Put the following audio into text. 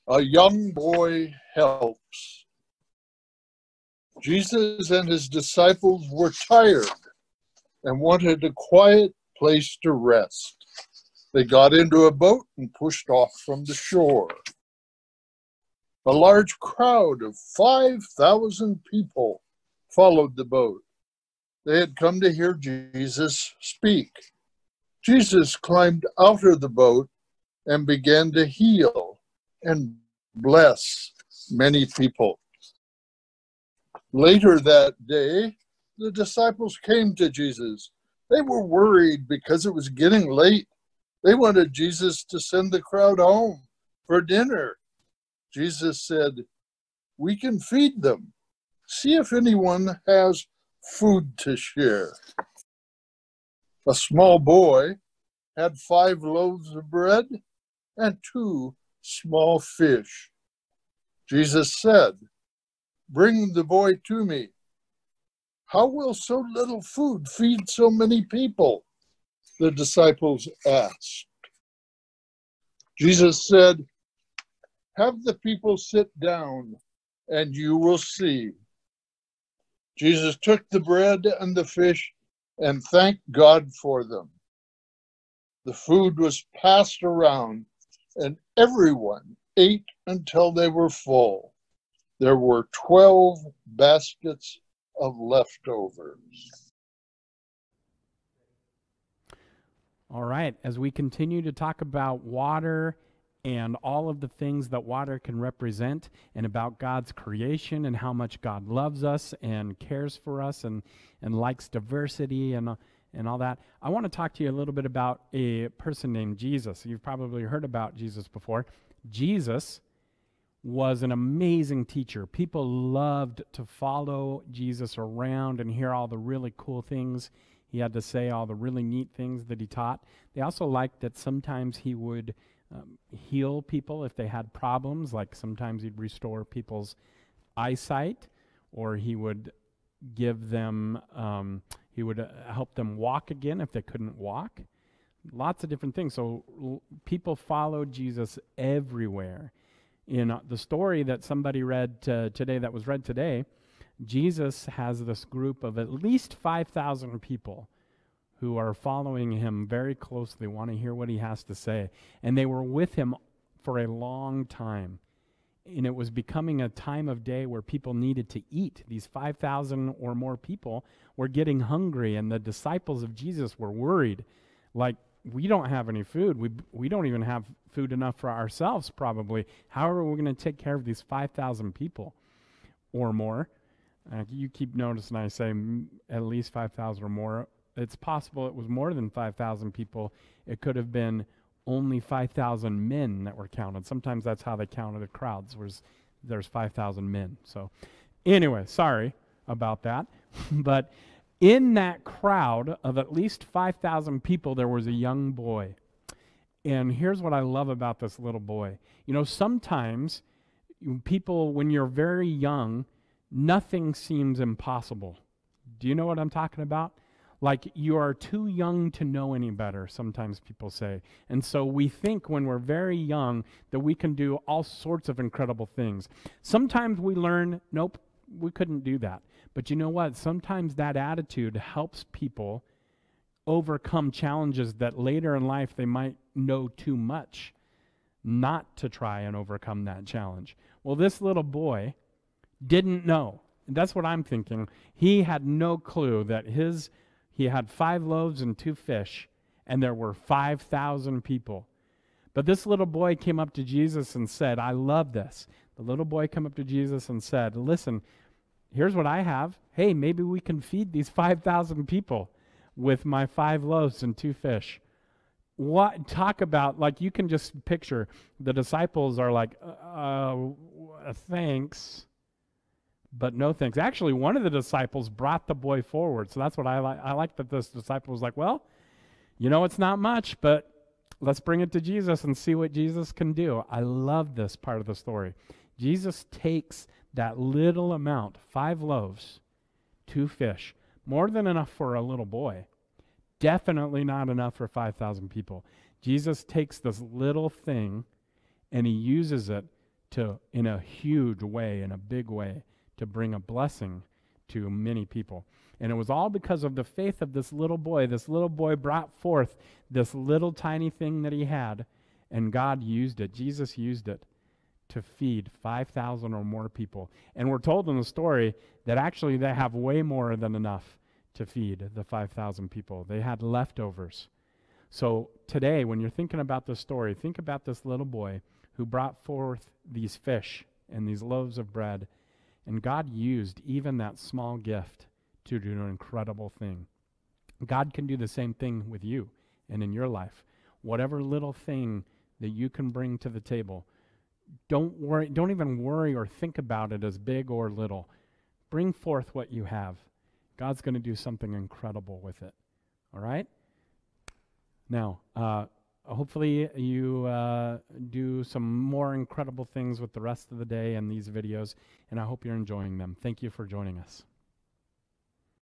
A young boy helps. Jesus and his disciples were tired and wanted a quiet place to rest. They got into a boat and pushed off from the shore. A large crowd of 5,000 people followed the boat. They had come to hear Jesus speak. Jesus climbed out of the boat and began to heal and bless many people. Later that day, the disciples came to Jesus. They were worried because it was getting late. They wanted Jesus to send the crowd home for dinner. Jesus said, "We can feed them. See if anyone has food to share." A small boy had 5 loaves of bread and 2 small fish. Jesus said, "Bring the boy to me." "How will so little food feed so many people?" the disciples asked. Jesus said, "Have the people sit down, and you will see." Jesus took the bread and the fish and thanked God for them. The food was passed around, and everyone ate until they were full. There were 12 baskets of leftovers. All right, as we continue to talk about water and all of the things that water can represent, and about God's creation and how much God loves us and cares for us and likes diversity and all that, I want to talk to you a little bit about a person named Jesus. You've probably heard about Jesus before. Jesus was an amazing teacher. People loved to follow Jesus around and hear all the really cool things he had to say, all the really neat things that he taught. They also liked that sometimes he would heal people if they had problems, like sometimes he'd restore people's eyesight, or he would give them, he would help them walk again if they couldn't walk. Lots of different things. So people followed Jesus everywhere. In the story that somebody read today, that was read today, Jesus has this group of at least 5,000 people who are following him very closely, want to hear what he has to say. And they were with him for a long time. And it was becoming a time of day where people needed to eat. These 5,000 or more people were getting hungry, and the disciples of Jesus were worried. Like, we don't have any food. We don't even have food enough for ourselves, probably. How are we going to take care of these 5,000 people or more? You keep noticing I say at least 5,000 or more. It's possible it was more than 5,000 people. It could have been only 5,000 men that were counted. Sometimes that's how they counted the crowds, there's 5,000 men. So anyway, sorry about that. But in that crowd of at least 5,000 people, there was a young boy. And here's what I love about this little boy. You know, sometimes people, when you're very young, nothing seems impossible. Do you know what I'm talking about? Like, you are too young to know any better, sometimes people say. And so we think when we're very young that we can do all sorts of incredible things. Sometimes we learn, nope, we couldn't do that. But you know what? Sometimes that attitude helps people overcome challenges that later in life they might know too much not to try and overcome that challenge. Well, this little boy didn't know. And that's what I'm thinking. He had no clue that he had 5 loaves and 2 fish, and there were 5,000 people. But this little boy came up to Jesus and said, I love this. The little boy came up to Jesus and said, listen, here's what I have. Hey, maybe we can feed these 5,000 people with my 5 loaves and 2 fish. What, talk about, like, you can just picture the disciples are like, thanks, but no thanks. Actually, one of the disciples brought the boy forward. So that's what I like. I like that this disciple was like, well, you know, it's not much, but let's bring it to Jesus and see what Jesus can do. I love this part of the story. Jesus takes that little amount, 5 loaves, 2 fish, more than enough for a little boy. Definitely not enough for 5,000 people. Jesus takes this little thing and he uses it in a huge way, in a big way, to bring a blessing to many people. And it was all because of the faith of this little boy. This little boy brought forth this little tiny thing that he had, and God used it. Jesus used it to feed 5,000 or more people. And we're told in the story that actually they have way more than enough to feed the 5,000 people. They had leftovers. So today, when you're thinking about this story, think about this little boy who brought forth these fish and these loaves of bread, and God used even that small gift to do an incredible thing. God can do the same thing with you and in your life. Whatever little thing that you can bring to the table, don't worry, don't even worry or think about it as big or little. Bring forth what you have. God's going to do something incredible with it. All right? Now, hopefully you do some more incredible things with the rest of the day and these videos, and I hope you're enjoying them. Thank you for joining us.